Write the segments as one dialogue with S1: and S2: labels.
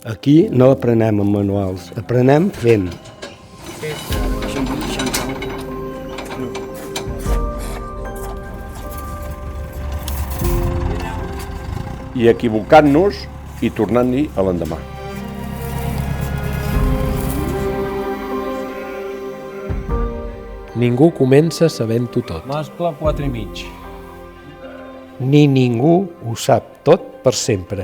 S1: Aquí no aprenem amb manuals, aprenem fent.
S2: I equivocant-nos i tornant-hi a l'endemà.
S3: Ningú comença sabent-ho tot.
S4: Mascle 4 i mig.
S1: Ni ningú ho sap tot per sempre.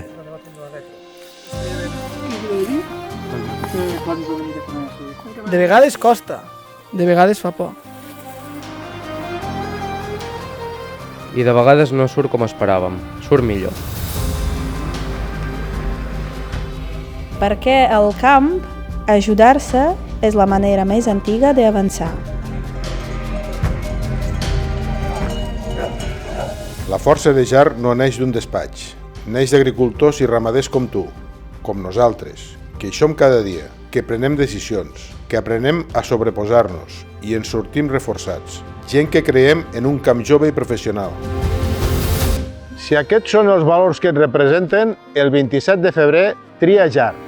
S5: De vegades costa, de vegades fa por.
S6: I de vegades no surt com esperàvem, surt millor.
S7: Perquè al camp, ajudar-se és la manera més antiga d'avançar.
S8: La força de Jar no neix d'un despatx, neix d'agricultors i ramaders com tu, com nosaltres, que hi som cada dia, que prenem decisions, que aprenem a sobreposar-nos i ens sortim reforçats. Gent que creiem en un camp jove i professional. Si aquests són els valors que et representen, el 27 de febrer tria Jar.